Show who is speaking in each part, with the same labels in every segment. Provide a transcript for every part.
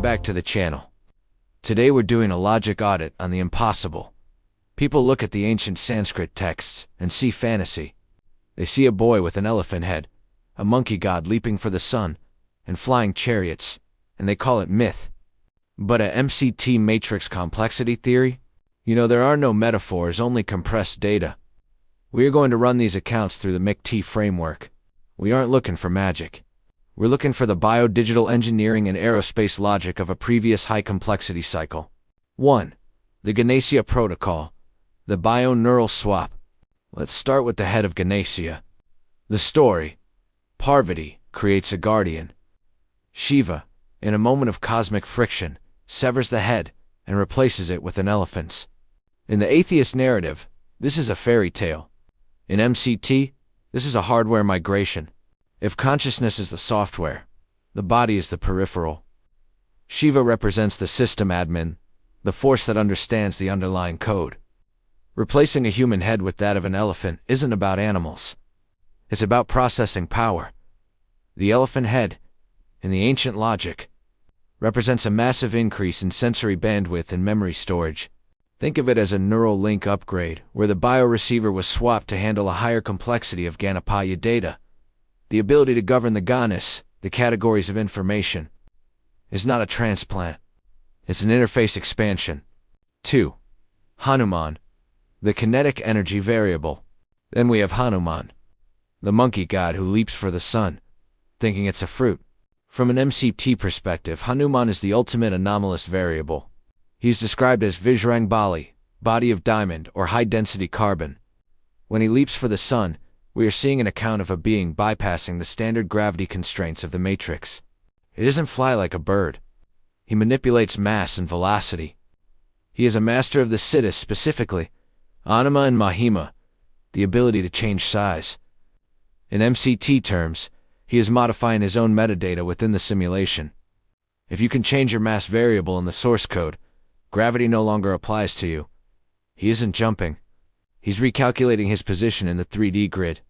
Speaker 1: Welcome back to the channel. Today we're doing a logic audit on the impossible. People look at the ancient Sanskrit texts and see fantasy. They see a boy with an elephant head, a monkey god leaping for the sun, and flying chariots, and they call it myth. But a MCT matrix complexity theory? You know, there are no metaphors, only compressed data. We are going to run these accounts through the MCT framework. We aren't looking for magic. We're looking for the biodigital engineering and aerospace logic of a previous high-complexity cycle. 1. The Ganesha Protocol, the bio-neural swap. Let's start with the head of Ganesha. The story: Parvati creates a guardian. Shiva, in a moment of cosmic friction, severs the head and replaces it with an elephant's. In the atheist narrative, this is a fairy tale. In MCT, this is a hardware migration. If consciousness is the software, the body is the peripheral. Shiva represents the system admin, the force that understands the underlying code. Replacing a human head with that of an elephant isn't about animals. It's about processing power. The elephant head, in the ancient logic, represents a massive increase in sensory bandwidth and memory storage. Think of it as a neural link upgrade, where the bioreceiver was swapped to handle a higher complexity of Ganapaya data. The ability to govern the ganas, the categories of information, is not a transplant. It's an interface expansion. 2. Hanuman, the kinetic energy variable. Then we have Hanuman, the monkey god who leaps for the sun, thinking it's a fruit. From an MCT perspective, Hanuman is the ultimate anomalous variable. He's described as Vijrang Bali, body of diamond or high-density carbon. When he leaps for the sun, we are seeing an account of a being bypassing the standard gravity constraints of the matrix. He doesn't fly like a bird. He manipulates mass and velocity. He is a master of the siddhis, specifically Anima and Mahima, the ability to change size. In MCT terms, he is modifying his own metadata within the simulation. If you can change your mass variable in the source code, gravity no longer applies to you. He isn't jumping. He's recalculating his position in the 3D grid.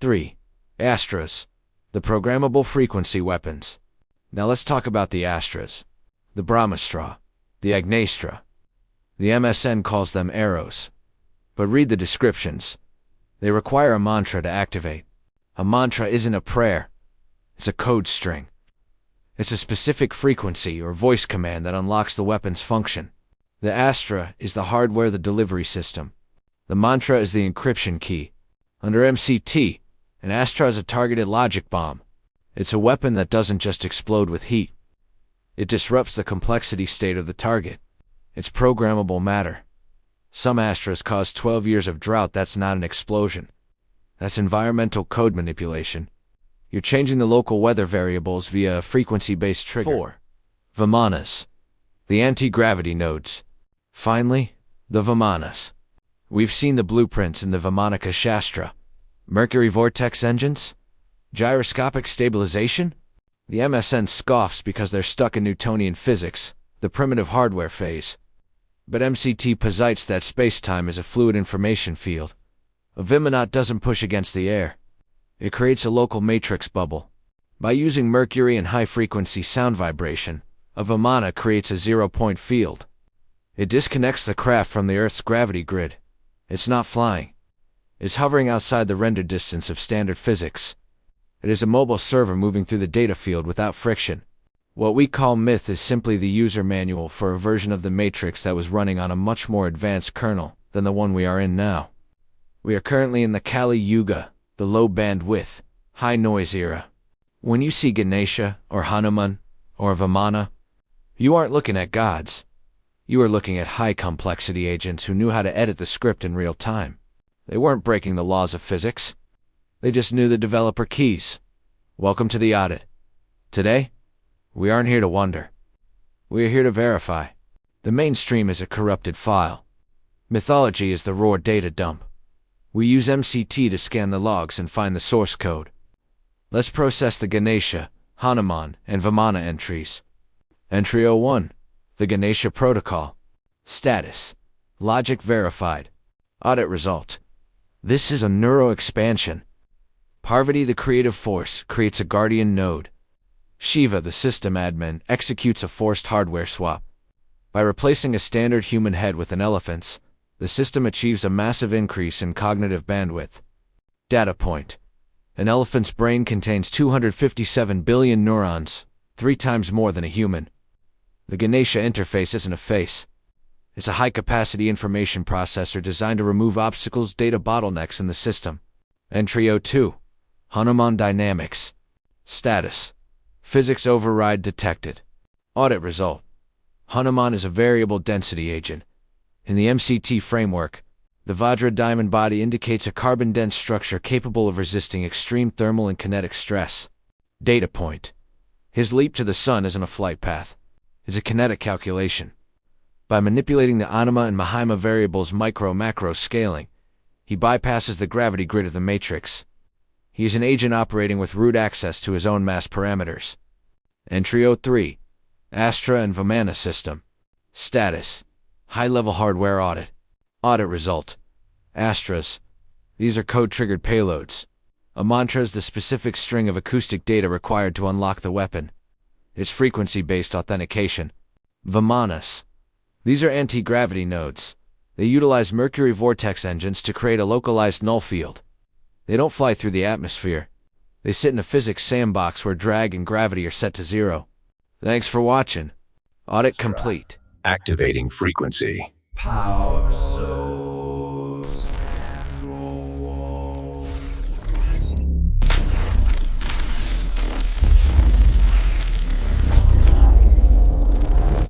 Speaker 1: 3. Astras, the programmable frequency weapons. Now let's talk about the Astras, the Brahmastra, the Agnestra. The MSN calls them arrows. But read the descriptions. They require a mantra to activate. A mantra isn't a prayer. It's a code string. It's a specific frequency or voice command that unlocks the weapon's function. The Astra is the hardware, the delivery system. The mantra is the encryption key. Under MCT, an Astra is a targeted logic bomb. It's a weapon that doesn't just explode with heat. It disrupts the complexity state of the target. It's programmable matter. Some Astras cause 12 years of drought. That's not an explosion. That's environmental code manipulation. You're changing the local weather variables via a frequency-based trigger. 4. Vimanas, the anti-gravity nodes. Finally, the Vimanas. We've seen the blueprints in the Vimana Shastra. Mercury vortex engines? Gyroscopic stabilization? The MSN scoffs because they're stuck in Newtonian physics, the primitive hardware phase. But MCT posites that space-time is a fluid information field. A Vimana doesn't push against the air. It creates a local matrix bubble. By using mercury and high-frequency sound vibration, a Vimana creates a zero-point field. It disconnects the craft from the Earth's gravity grid. It's not flying. It's hovering outside the rendered distance of standard physics. It is a mobile server moving through the data field without friction. What we call myth is simply the user manual for a version of the matrix that was running on a much more advanced kernel than the one we are in now. We are currently in the Kali Yuga, the low bandwidth, high noise era. When you see Ganesha or Hanuman or Vimana, you aren't looking at gods. You are looking at high-complexity agents who knew how to edit the script in real time. They weren't breaking the laws of physics. They just knew the developer keys. Welcome to the audit. Today, we aren't here to wonder. We are here to verify. The mainstream is a corrupted file. Mythology is the raw data dump. We use MCT to scan the logs and find the source code. Let's process the Ganesha, Hanuman, and Vimana entries. Entry 01. The Ganesha Protocol. Status: logic verified. Audit result: this is a neuro expansion. Parvati, the creative force, creates a guardian node. Shiva, the system admin, executes a forced hardware swap. By replacing a standard human head with an elephant's, the system achieves a massive increase in cognitive bandwidth. Data point. An elephant's brain contains 257 billion neurons, 3 times more than a human. The Ganesha interface isn't a face. It's a high-capacity information processor designed to remove obstacles, data bottlenecks in the system. Entry 02. Hanuman Dynamics. Status. Physics override detected. Audit result. Hanuman is a variable density agent. In the MCT framework, the Vajra diamond body indicates a carbon-dense structure capable of resisting extreme thermal and kinetic stress. Data point. His leap to the sun isn't a flight path. It's a kinetic calculation. By manipulating the anima and mahima variables micro-macro scaling, he bypasses the gravity grid of the matrix. He is an agent operating with root access to his own mass parameters. Entry 03. Astra and Vimana system. Status. High-level hardware audit. Audit result. Astras. These are code-triggered payloads. A mantra is the specific string of acoustic data required to unlock the weapon. It's frequency-based authentication. Vimanas. These are anti-gravity nodes. They utilize mercury vortex engines to create a localized null field. They don't fly through the atmosphere. They sit in a physics sandbox where drag and gravity are set to 0. Thanks for watching. Audit complete.
Speaker 2: Activating frequency.
Speaker 3: Power so